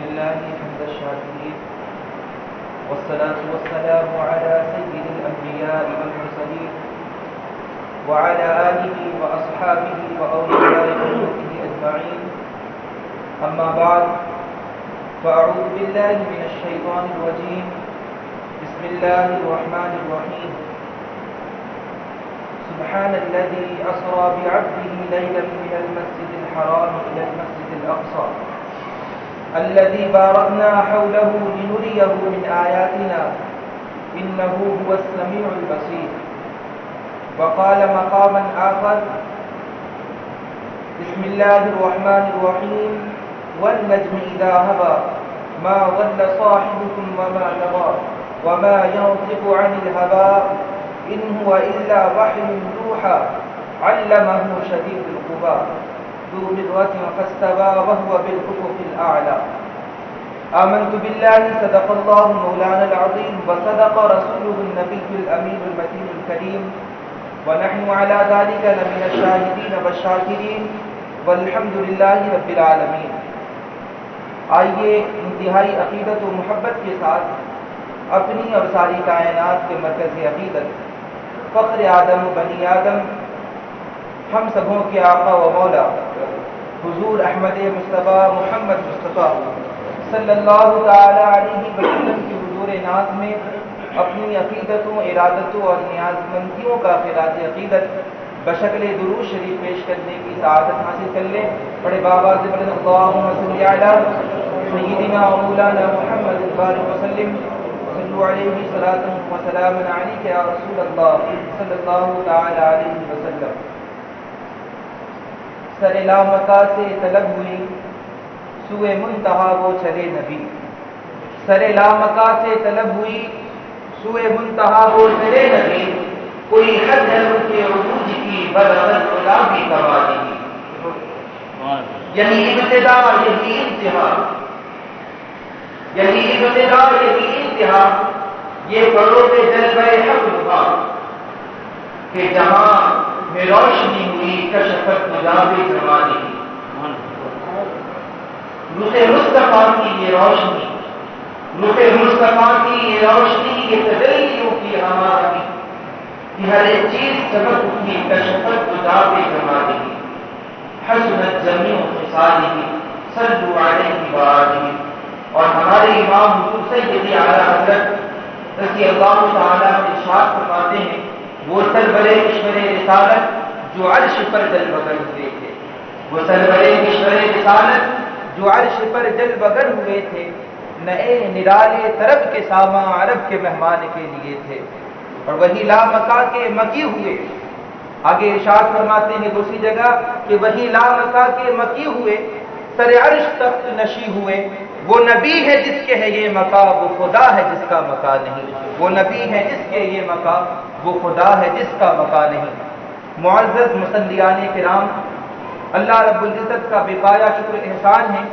لله حمد الشاكرين والصلاة والسلام على سيد الأنبياء والمرسلين وعلى آله وأصحابه وأولياء أمته أجمعين. أما بعد، فأعوذ بالله من الشيطان الرجيم. بسم الله الرحمن الرحيم. سبحان الذي أسرى بعبده ليلا من المسجد الحرام إلى المسجد الأقصى الذي باركنا حوله لنريه من آياتنا إنه هو السميع البصير. وقال مقاما آخر: بسم الله الرحمن الرحيم. والنجم إذا هوى ما ضل صاحبكم وما غوى وما ينطق عن الهوى إن هو إلا وحي يوحى علمه شديد القوى ذو مرة فاستوى وهو بالأفق الأعلى. آمنت بالله صدق الله مولانا العظيم وصدق رسوله النبي الأمين المتين الكريم ونحن على ذلك لمن الشاهدين والشاكرين والحمد لله رب العالمین. آئیے انتہائی عقیدت و محبت کے ساتھ اپنی اور ساری کائنات کے مرکز عقیدت فخر آدم و بنی آدم ہم سبوں کے آقا و مولا حضور احمد مصطفیٰ محمد مصطفیٰ صلی اللہ تعالی علیہ وسلم کی حضور ناز میں اپنی عقیدتوں، ارادتوں اور نیازمندیوں کا خراج عقیدت بشکل درود شریف پیش کرنے کی سعادت حاصل کر لیں. بڑے بابا سے بڑے اللہم صلی علی سیدنا و مولانا محمد بارک وسلم صلو علیہ صلاۃ و سلام علیک یا رسول اللہ صلی اللہ تعالی علیہ وسلم. سر لامکا سے طلب ہوئی سوئے منتہا وہ چلے نبی. سر لامکا سے طلب ہوئی سوئے منتہا وہ چلے نبی. کوئی حد ہے ان کے عروج کی برابر خدا بھی کروا دی. یہی ابتدا یہی انتہا، یہی ابتدا یہی انتہا، یہ پڑھو پہ جلوہ حق ہوا کہ جہاں میں روشنی ہوئی کشفت مجاب زمانے کی. رخ مصطفیٰ کی یہ روشنی، رخ مصطفیٰ کی یہ روشنی، یہ تجلیوں کی ہماری کہ ہر ایک چیز سبق کی کشفت مجاب زمانے کی. حسنت جمیع خصالہ صلوا علیہ وآلہ. اور ہمارے امام حضور سیدی اعلیٰ حضرت رضی اللہ تعالیٰ ارشاد فرماتے ہیں وہ سرور کشور رسالت جو عرش پر جل بگر ہوئے تھے، وہ سرور کشور رسالت جو عرش پر جل بگر ہوئے تھے، نئے نرالے طرب کے ساماں عرب کے مہمان کے لیے تھے. اور وہی لامکا کے مکی ہوئے. آگے ارشاد فرماتے ہیں دوسری جگہ کہ وہی لامکا کے مکی ہوئے سر عرش تخت نشی ہوئے. وہ نبی ہے جس کے ہے یہ مقام، وہ خدا ہے جس کا مقام نہیں. وہ نبی ہے جس کے یہ مقام، وہ خدا ہے جس کا مقام نہیں. معزز مصلیان کرام، اللہ رب العزت کا بے پایا شکر احسان ہے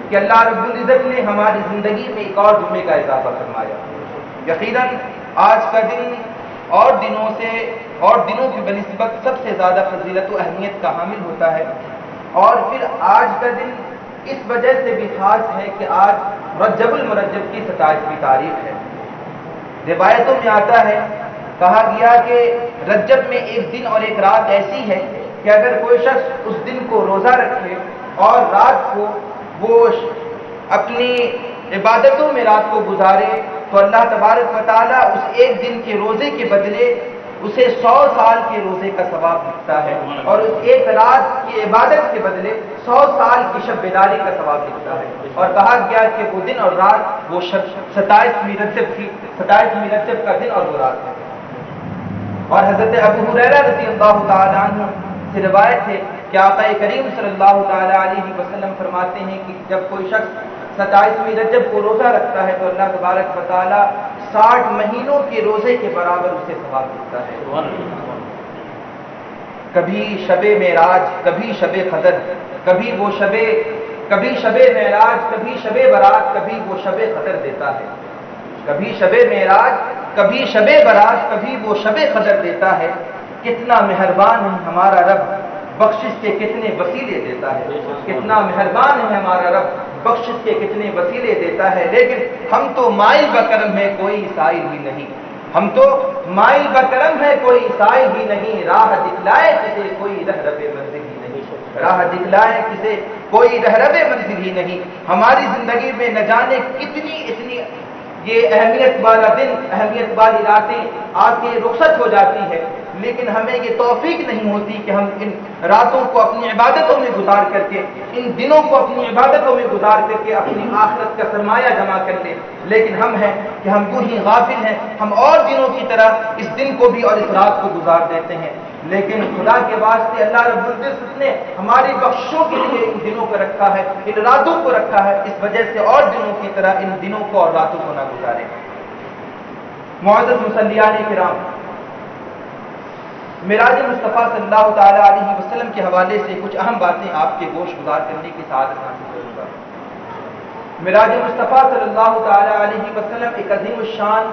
کہ اللہ رب العزت نے ہماری زندگی میں ایک اور جمعے کا اضافہ فرمایا. یقیناً آج کا دن اور دنوں سے اور دنوں کی بنسبت سب سے زیادہ فضیلت و اہمیت کا حامل ہوتا ہے. اور پھر آج کا دن اس وجہ سے بھی خاص ہے کہ آج رجب المرجب کی 27ویں تاریخ ہے. روایتوں میں آتا ہے، کہا گیا کہ رجب میں ایک دن اور ایک رات ایسی ہے کہ اگر کوئی شخص اس دن کو روزہ رکھے اور رات کو وہ اپنی عبادتوں میں رات کو گزارے تو اللہ تبارک و تعالیٰ اس ایک دن کے روزے کے بدلے اسے 100 سال کے روزے کا ثواب ملتا ہے، اور اس ایک رات کی عبادت کے بدلے 100 سال کی شب بیداری کا ثواب ملتا ہے. اور کہا گیا کہ وہ دن اور رات وہ 27ویں رجب کا دن اور وہ رات ہے. اور حضرت ابو ہریرہ رضی اللہ تعالی عنہ سے روایت ہے کہ آقا کریم صلی اللہ تعالی علیہ وسلم فرماتے ہیں کہ جب کوئی شخص 27ویں رجب کو روزہ رکھتا ہے تو اللہ تبارک و تعالی 60 مہینوں کے روزے کے برابر اسے ثواب دیتا ہے. کبھی شب معراج، کبھی شب قدر، کبھی شب معراج، کبھی شب برات، کبھی وہ شب قدر دیتا ہے. کبھی شب معراج، کبھی شب برات، کبھی وہ شب قدر دیتا ہے. کتنا مہربان ہے ہمارا رب، بخشش کے کتنے وسیلے دیتا ہے، کتنا مہربان ہے ہمارا رب، بخشش کے کتنے وسیلے دیتا ہے، لیکن ہم تو مائل بکرم ہے کوئی سائل ہی نہیں، ہم تو مائل بکرم ہے کوئی سائل ہی نہیں، راہ دکھلائے کسے کوئی رہرب منزل ہی نہیں، راہ دکھلائے کسے کوئی رہرب منزل ہی نہیں۔ ہماری زندگی میں نہ جانے کتنی اتنی یہ اہمیت والا دن، اہمیت والی راتیں آ کے رخصت ہو جاتی ہے، لیکن ہمیں یہ توفیق نہیں ہوتی کہ ہم ان راتوں کو اپنی عبادتوں میں گزار کر کے، ان دنوں کو اپنی عبادتوں میں گزار کر کے اپنی آخرت کا سرمایہ جمع کر لیں، لیکن ہم ہیں کہ ہم یوں ہی غافل ہیں، ہم اور دنوں کی طرح اس دن کو بھی اور اس رات کو گزار دیتے ہیں۔ لیکن خدا کے واسطے اللہ رب العزت نے ہماری بخشوں کے لیے ان دنوں کو رکھا ہے، ان راتوں کو رکھا ہے، اس وجہ سے اور دنوں کی طرح ان دنوں کو اور راتوں کو نہ گزاریں۔ معزز مصلیان کرام، معراج مصطفیٰ صلی اللہ تعالی علیہ وسلم کے حوالے سے کچھ اہم باتیں آپ کے گوش گزار کرنے کی سعادت حاصل کروں گا۔ معراج مصطفیٰ صلی اللہ تعالی علیہ وسلم ایک عظیم الشان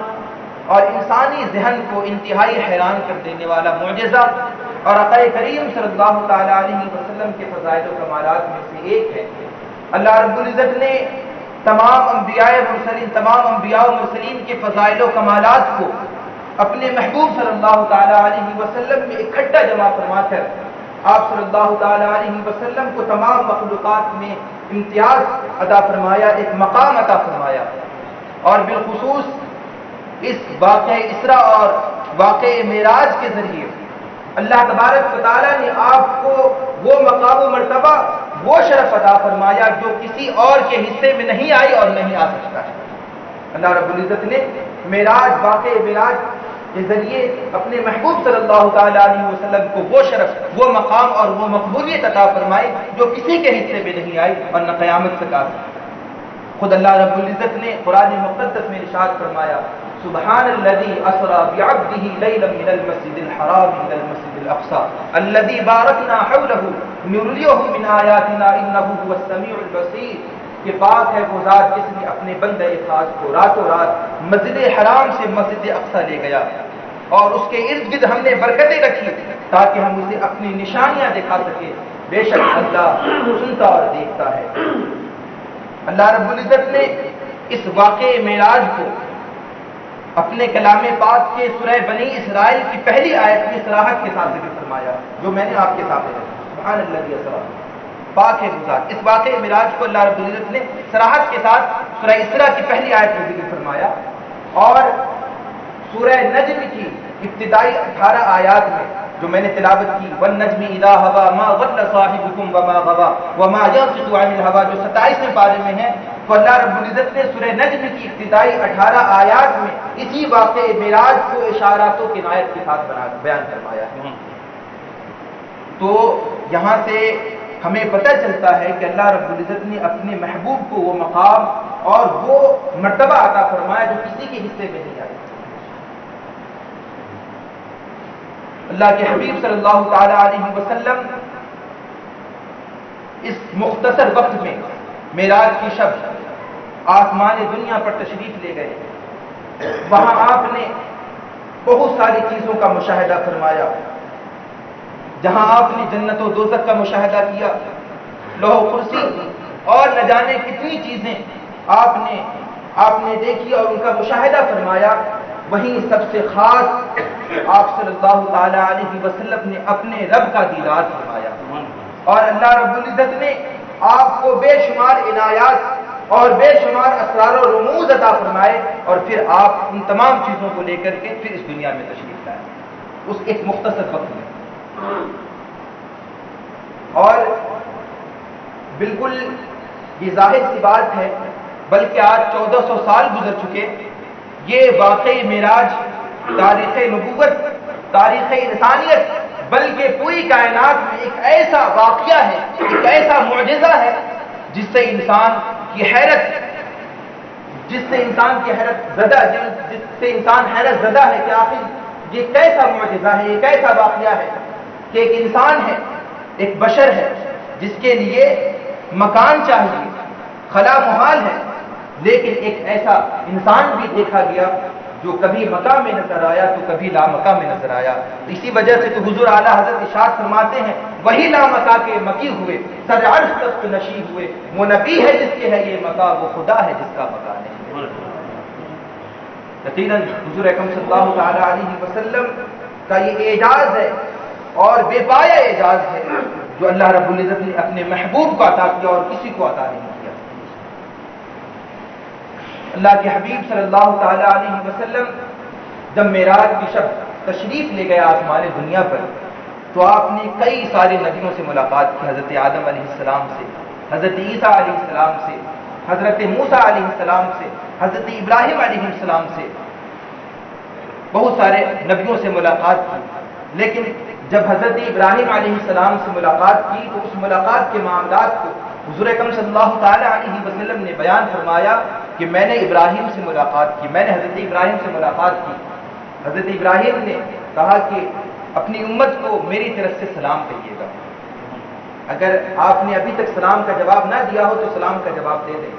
اور انسانی ذہن کو انتہائی حیران کر دینے والا معجزہ اور آقا کریم صلی اللہ تعالی علیہ وسلم کے فضائل و کمالات میں سے ایک ہے۔ اللہ رب العزت نے تمام انبیاء و مرسلین کے فضائل و کمالات کو اپنے محبوب صلی اللہ تعالی علیہ وسلم میں اکٹھا جمع فرما کر آپ صلی اللہ تعالی علیہ وسلم کو تمام مخلوقات میں امتیاز عطا فرمایا، ایک مقام عطا فرمایا، اور بالخصوص اس واقع اسراء اور واقع معراج کے ذریعے اللہ تبارک و تعالیٰ نے آپ کو وہ مقام و مرتبہ، وہ شرف عطا فرمایا جو کسی اور کے حصے میں نہیں آئی اور نہیں آ سکتا ہے۔ اللہ رب العزت نے واقع معراج کے ذریعے اپنے محبوب صلی اللہ تعالی علیہ وسلم کو وہ شرف، وہ مقام اور وہ مقبولیت عطا فرمائی جو کسی کے حصے میں نہیں آئی اور نہ قیامت تک آ سکتی۔ خود اللہ رب العزت نے قرآن مقدس میں ارشاد فرمایا، سبحان الذي اسرى بعبده ليلا من المسجد الحرام الى المسجد الاقصى الذي باركنا حوله لنريه من آياتنا انه هو السميع البصير، کہ پاک ہے وہ ذات جس نے اپنے بندے خاص کو راتوں رات مسجد حرام سے مسجد اقصی لے گیا، اور اس کے ارد گرد ہم نے برکتیں رکھی تاکہ ہم اسے اپنی نشانیاں دکھا سکیں۔ بے شک اللہ سنتا اور دیکھتا ہے۔ اللہ رب العزت نے اس واقع معراج کو اپنے کلام پاک کے سورہ بنی اسرائیل کی پہلی آیت میں صراحت کے ساتھ ذکر فرمایا، جو میں نے آپ کے سامنے رکھی، سبحان الذی اسریٰ، پاک ہے وہ ذات۔ اس واقع معراج کو اللہ رب العزت نے صراحت کے ساتھ سورہ اسراء کی پہلی آیت میں ذکر فرمایا، اور سورہ نجم کی ابتدائی 18 آیات میں جو میں نے تلاوت کی، والنجم اذا ہوا ما ضل صاحبکم وما غوا وما ينطق عن الهوى، جو 27ویں پارے میں ہے، تو اللہ رب العزت نے سورہ نجم کی ابتدائی 18 آیات میں اسی واقع معراج کو اشارات و کنایت کے ساتھ بیان فرمایا ہے۔ تو یہاں سے ہمیں پتہ چلتا ہے کہ اللہ رب العزت نے اپنے محبوب کو وہ مقام اور وہ مرتبہ عطا فرمایا جو کسی کے حصے میں نہیں آئی۔ اللہ کے حبیب صلی اللہ تعالی علیہ وسلم اس مختصر وقت میں معراج کی شب آسمان دنیا پر تشریف لے گئے۔ وہاں آپ نے بہت ساری چیزوں کا مشاہدہ فرمایا، جہاں آپ نے جنت و دوزخ کا مشاہدہ کیا، لوح و کرسی اور نہ جانے کتنی چیزیں آپ نے دیکھی اور ان کا مشاہدہ فرمایا، وہیں سب سے خاص آپ صلی اللہ تعالی علیہ وسلم نے اپنے رب کا دیدار فرمایا، اور اللہ رب العزت نے آپ کو بے شمار عنایات اور بے شمار اسرار و رموز عطا فرمائے، اور پھر آپ ان تمام چیزوں کو لے کر کے پھر اس دنیا میں تشریف لائے اس ایک مختصر وقت میں۔ اور بالکل یہ ظاہر سی بات ہے، بلکہ آج 1400 سال گزر چکے، یہ واقعی معراج تاریخ نبوت، تاریخ انسانیت، بلکہ پوری کائنات میں ایک ایسا واقعہ ہے، ایک ایسا معجزہ ہے جس سے انسان کی حیرت زدہ ہے کہ آخر یہ کیسا معجزہ ہے، یہ کیسا واقعہ ہے کہ ایک انسان ہے، ایک بشر ہے جس کے لیے مکان چاہیے، خلا محال ہے، لیکن ایک ایسا انسان بھی دیکھا گیا جو کبھی مکہ میں نظر آیا تو کبھی لامکہ میں نظر آیا. اسی وجہ سے تو حضور اعلیٰ حضرت ارشاد فرماتے ہیں وہی لامکہ کے مکی ہوئے سر عرش تخت نشی ہوئے. وہ نبی ہے جس کے ہے یہ مکہ، وہ خدا ہے جس کا مکہ نہیں. یقیناً حضور اکرم صلی اللہ تعالی علیہ وسلم کا یہ اعجاز ہے اور بے پایا اعجاز ہے جو اللہ رب العزت نے اپنے محبوب کو عطا کیا اور کسی کو عطا نہیں کیا. اللہ کے حبیب صلی اللہ تعالی علیہ وسلم جب معراج کی شب تشریف لے گئے آسمان دنیا پر تو آپ نے کئی سارے نبیوں سے ملاقات کی. حضرت آدم علیہ السلام سے، حضرت عیسیٰ علیہ السلام سے، حضرت موسیٰ علیہ السلام سے، حضرت ابراہیم علیہ السلام سے، بہت سارے نبیوں سے ملاقات کی. لیکن جب حضرت ابراہیم علیہ السلام سے ملاقات کی تو اس ملاقات کے معاملات کو حضور اکرم صلی اللہ تعالی علیہ وسلم نے بیان فرمایا کہ میں نے ابراہیم سے ملاقات کی، میں نے حضرت ابراہیم سے ملاقات کی. حضرت ابراہیم نے کہا کہ اپنی امت کو میری طرف سے سلام کہیے گا. اگر آپ نے ابھی تک سلام کا جواب نہ دیا ہو تو سلام کا جواب دے دیں.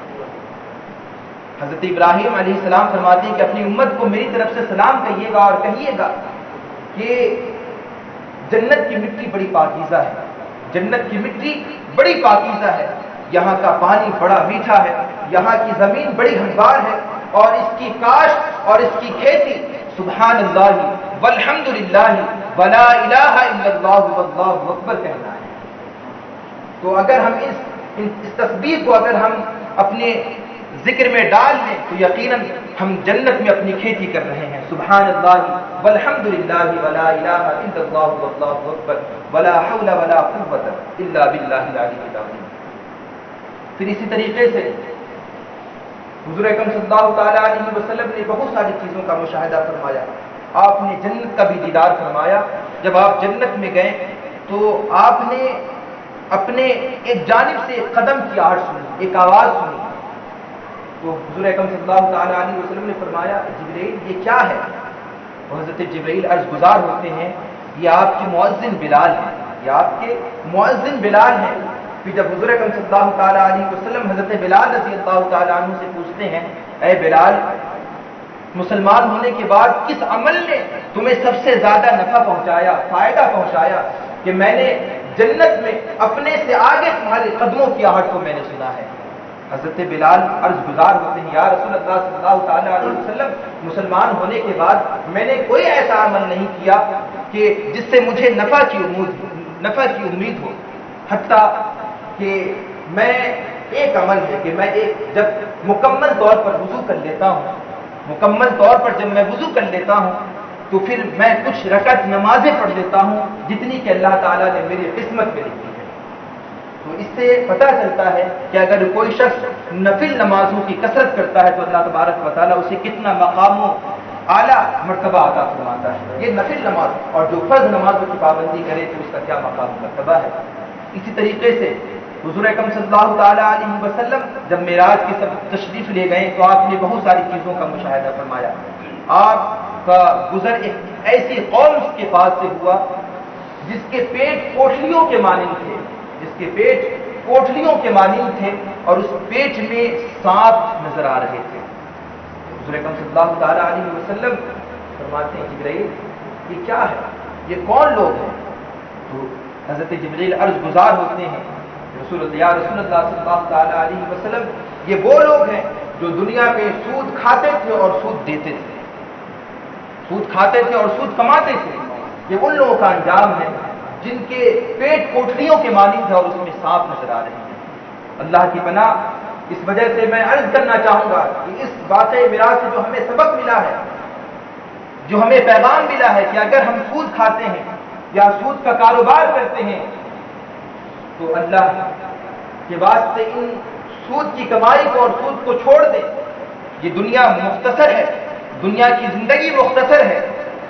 حضرت ابراہیم علیہ السلام فرماتے ہیں کہ اپنی امت کو میری طرف سے سلام کہیے گا اور کہیے گا کہ جنت کی مٹی بڑی پاکیزہ ہے، جنت کی مٹی بڑی پاکیزہ ہے، یہاں کا پانی بڑا میٹھا ہے، یہاں کی زمین بڑی ہموار ہے اور اس کی کاشت اور اس کی کھیتی سبحان اللہ والحمد للہ ولا الہ الا اللہ واللہ اکبر کہنا ہے. تو اگر ہم اس تسبیح کو اگر ہم اپنے ذکر میں ڈال لیں تو یقیناً ہم جنت میں اپنی کھیتی کر رہے ہیں. سبحان اللہ والحمد للہ ولا الہ الا اللہ واللہ اکبر ولا حول ولا قوت الا باللہ العلی العظیم. پھر اسی طریقے سے حضور اکرم صلی اللہ تعالی علیہ وسلم نے بہت ساری چیزوں کا مشاہدہ فرمایا. آپ نے جنت کا بھی دیدار فرمایا. جب آپ جنت میں گئے تو آپ نے اپنے ایک جانب سے ایک قدم کی آہٹ سنی، ایک آواز سنی. تو حضور اکرم صلی اللہ تعالی علیہ وسلم نے فرمایا جبرائیل یہ کیا ہے؟ اور حضرت جبرائیل عرض گزار ہوتے ہیں یہ آپ کے مؤذن بلال ہیں، یہ آپ کے مؤذن بلال ہیں. پھر جب حضور اکرم صلی اللہ تعالی علیہ وسلم حضرت بلال رضی اللہ تعالی عنہ سے پوچھتے ہیں اے بلال مسلمان ہونے کے بعد کس عمل نے تمہیں سب سے زیادہ نفع پہنچایا، فائدہ پہنچایا؟ کہ میں نے جنت میں اپنے سے آگے تمہارے قدموں کی آہٹ کو میں نے سنا ہے. حضرت بلال عرض گزار ہوتے ہیں یا رسول اللہ صلی اللہ تعالی علیہ وسلم مسلمان ہونے کے بعد میں نے کوئی ایسا عمل نہیں کیا کہ جس سے مجھے نفع کی امید ہو، حتیٰ کہ میں ایک عمل ہے کہ میں جب مکمل طور پر وضو کر لیتا ہوں، مکمل طور پر جب میں وضو کر لیتا ہوں تو پھر میں کچھ رکعت نمازیں پڑھ لیتا ہوں جتنی کہ اللہ تعالیٰ نے میری قسمت میں لکھی ہے. تو اس سے پتہ چلتا ہے کہ اگر کوئی شخص نفل نمازوں کی کثرت کرتا ہے تو اللہ تبارک و تعالیٰ اسے کتنا مقام و اعلیٰ مرتبہ عطا فرماتا ہے. یہ نفل نماز، اور جو فرض نمازوں کی پابندی کرے تو اس کا کیا مقام مرتبہ ہے. اسی طریقے سے حضور اکرم صلی اللہ تعالی علیہ وسلم جب معراج کی سب تشریف لے گئے تو آپ نے بہت ساری چیزوں کا مشاہدہ فرمایا. آپ کا گزر ایک ایسی قوم کے پاس سے ہوا جس کے پیٹ کوٹلیوں کے مانند تھے، جس کے پیٹ کوٹلیوں کے مانند تھے اور اس پیٹ میں سانپ نظر آ رہے تھے. حضور اکرم صلی اللہ تعالی علیہ وسلم فرماتے ہیں جبرائیل یہ کیا ہے، یہ کون لوگ ہیں؟ تو حضرت جبرائیل عرض گزار ہوتے ہیں رسول اللہ صلی اللہ تعالی علیہ وسلم یہ وہ لوگ ہیں جو دنیا میں سود کھاتے تھے اور سود دیتے تھے، سود کھاتے تھے اور سود کماتے تھے. یہ ان لوگوں کا انجام ہے جن کے پیٹ کوٹلیوں کے مانند ہے اور اس میں سانپ نظر آ رہے ہیں. اللہ کی پناہ اس وجہ سے میں عرض کرنا چاہوں گا کہ اس واقعہ معراج سے جو ہمیں سبق ملا ہے، جو ہمیں پیغام ملا ہے کہ اگر ہم سود کھاتے ہیں یا سود کا کاروبار کرتے ہیں تو اللہ کے واسطے ان سود کی کمائی کو اور سود کو چھوڑ دیں. یہ دنیا مختصر ہے، دنیا کی زندگی مختصر ہے،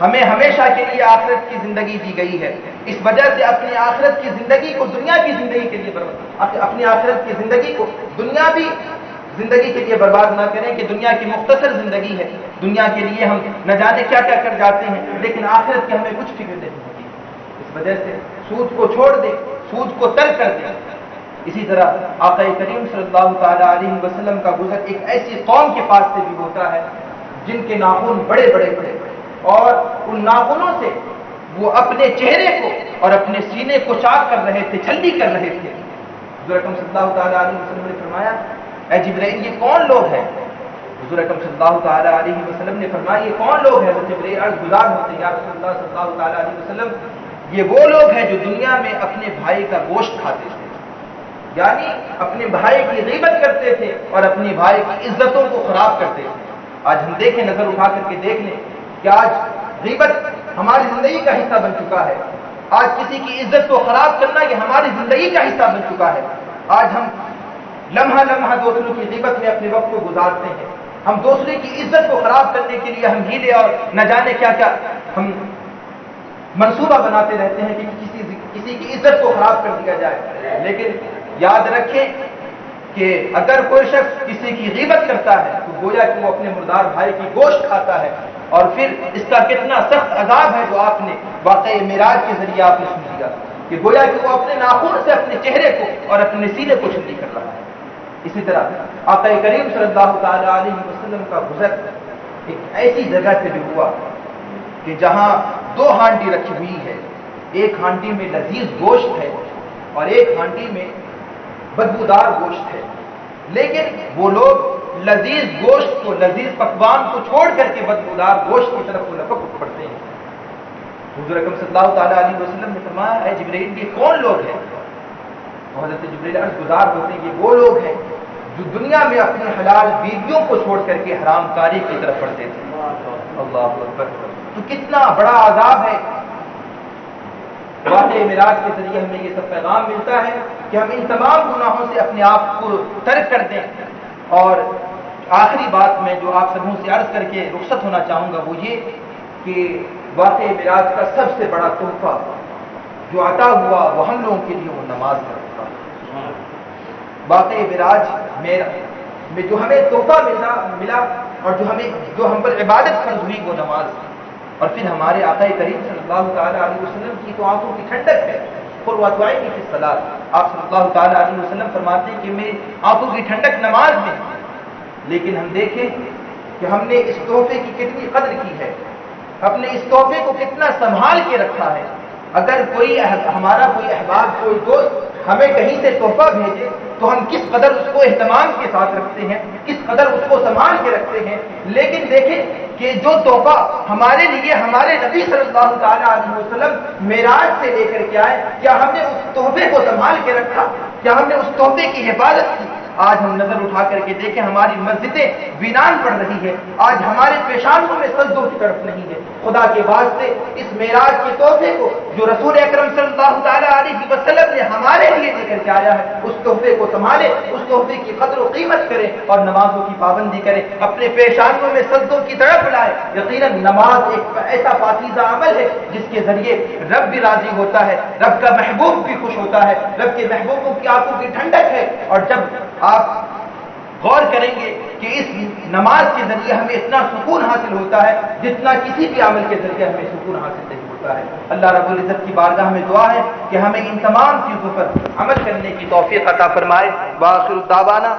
ہمیں ہمیشہ کے لیے آخرت کی زندگی دی گئی ہے. اس وجہ سے اپنی آخرت کی زندگی کو دنیا کی زندگی کے لیے اپنی آخرت کی زندگی کو دنیاوی زندگی کے لیے برباد نہ کریں کہ دنیا کی مختصر زندگی ہے، دنیا کے لیے ہم نہ جانے کیا کیا کر جاتے ہیں لیکن آخرت کی ہمیں کچھ فکر نہیں ہوتی. اس وجہ سے سود کو چھوڑ دیں، سود کو ترک کر دیں. اسی طرح آقا کریم صلی اللہ تعالی علیہ وسلم کا گزر ایک ایسی قوم کے پاس سے بھی ہوتا ہے جن کے ناخن بڑے بڑے تھے اور ان ناخنوں سے وہ اپنے چہرے کو اور اپنے سینے کو چاک کر رہے تھے، چھلنی کر رہے تھے۔ حضور اکرم صلی اللہ تعالیٰ علیہ وسلم نے فرمایا اے جبرائیل یہ کون لوگ ہیں؟ حضور اکرم صلی اللہ تعالیٰ علیہ وسلم نے فرمایا یہ کون لوگ ہیں؟ حضرت جبرائیل عرض گزار ہوتے ہیں یا رسول اللہ صلی اللہ تعالیٰ علیہ وسلم یہ وہ لوگ ہیں جو دنیا میں اپنے بھائی کا گوشت کھاتے تھے، یعنی اپنے بھائی کی غیبت کرتے تھے اور اپنے بھائی کی عزتوں کو خراب کرتے تھے۔ آج ہم دیکھیں، نظر اٹھا کر کے دیکھ لیں کہ آج غیبت ہماری زندگی کا حصہ بن چکا ہے۔ آج کسی کی عزت کو خراب کرنا یہ ہماری زندگی کا حصہ بن چکا ہے۔ آج ہم لمحہ لمحہ دوسروں کی غیبت میں اپنے وقت کو گزارتے ہیں۔ ہم دوسرے کی عزت کو خراب کرنے کے لیے ہم ہیلے اور نہ جانے کیا کیا ہم منصوبہ بناتے رہتے ہیں کہ کسی کی عزت کو خراب کر دیا جائے۔ لیکن یاد رکھیں کہ اگر کوئی شخص کسی کی غیبت کرتا ہے تو گویا کہ وہ اپنے مردار بھائی کی گوشت کھاتا ہے، اور پھر اس کا کتنا سخت عذاب ہے جو آپ نے واقعہ معراج کے ذریعے آپ نے سن لیا کہ گویا کہ وہ اپنے ناخن سے اپنے چہرے کو اور اپنے سینے کو چھلنی کر رہا ہے۔ اسی طرح آقا کریم صلی اللہ تعالیٰ علیہ وسلم کا گزر ایک ایسی جگہ سے بھی ہوا کہ جہاں دو ہانڈی رکھی ہوئی ہے، ایک ہانڈی میں لذیذ گوشت ہے اور ایک ہانڈی میں بدبودار گوشت ہے، لیکن وہ لوگ لذیذ گوشت کو، لذیذ پکوان کو چھوڑ کر کے بدبودار گوشت کی طرف لپک پڑتے ہیں۔ حضور اکرم صلی اللہ تعالیٰ علیہ وسلم نے فرمایا اے جبرائیل یہ کون لوگ ہیں؟ حضرت جبرائیل عرض گزار ہوتے ہیں یہ وہ لوگ ہیں جو دنیا میں اپنی حلال بیویوں کو چھوڑ کر کے حرام کاری کی طرف بڑھتے تھے۔ اللہ اکبر! تو کتنا بڑا عذاب ہے۔ واقعہ معراج کے ذریعے ہمیں یہ سب پیغام ملتا ہے کہ ہم ان تمام گناہوں سے اپنے آپ کو ترک کر دیں۔ اور آخری بات میں جو آپ سبوں سے عرض کر کے رخصت ہونا چاہوں گا وہ یہ کہ واقعہ معراج کا سب سے بڑا تحفہ جو عطا ہوا وہ ہم لوگوں کے لیے وہ نماز کا تحفہ۔ واقعہ معراج میں جو ہمیں تحفہ ملا اور جو ہم پر عبادت فرض ہوئی وہ نماز، اور پھر ہمارے آقا کریم صلی اللہ تعالیٰ علیہ وسلم کی تو آنکھوں کی ٹھنڈک ہے۔ قرۃ عینی فی الصلاۃ، آپ صلی اللہ تعالیٰ علیہ وسلم فرماتے ہیں کہ میری آنکھوں کی ٹھنڈک نماز میں۔ لیکن ہم دیکھیں کہ ہم نے اس تحفے کی کتنی قدر کی ہے، اپنے اس تحفے کو کتنا سنبھال کے رکھا ہے۔ اگر ہمارا کوئی احباب، کوئی دوست ہمیں کہیں سے تحفہ بھیجے تو ہم کس قدر اس کو اہتمام کے ساتھ رکھتے ہیں، کس قدر اس کو سنبھال کے رکھتے ہیں۔ لیکن دیکھیں کہ جو تحفہ ہمارے لیے ہمارے نبی صلی اللہ تعالیٰ علیہ وسلم معراج سے لے کر کے آئے، کیا ہم نے اس تحفے کو سنبھال کے رکھا؟ کیا ہم نے اس تحفے کی حفاظت کی؟ آج ہم نظر اٹھا کر کے دیکھیں ہماری مسجدیں ویران پڑ رہی ہے، آج ہمارے پیشانوں میں سجدوں کی طرف نہیں ہے۔ خدا کے واسطے اس معراج کے تحفے کو جو رسول اکرم صلی اللہ تعالیٰ علیہ وسلم نے ہمارے لیے لے کر کے آیا ہے اس تحفے کو سنبھالے، اس تحفے کی قدر و قیمت کرے اور نمازوں کی پابندی کرے، اپنے پیشانوں میں سجدوں کی طرف لائے۔ یقیناً نماز ایک ایسا پاکیزہ عمل ہے جس کے ذریعے رب بھی راضی ہوتا ہے، رب کا محبوب بھی خوش ہوتا ہے، رب کے محبوبوں کی آنکھوں کی ٹھنڈک ہے۔ اور جب آپ غور کریں گے کہ اس نماز کے ذریعے ہمیں اتنا سکون حاصل ہوتا ہے جتنا کسی بھی عمل کے ذریعے ہمیں سکون حاصل نہیں ہوتا ہے۔ اللہ رب العزت کی بارگاہ میں دعا ہے کہ ہمیں ان تمام چیزوں پر عمل کرنے کی توفیق عطا فرمائے۔ وآخر دعوانا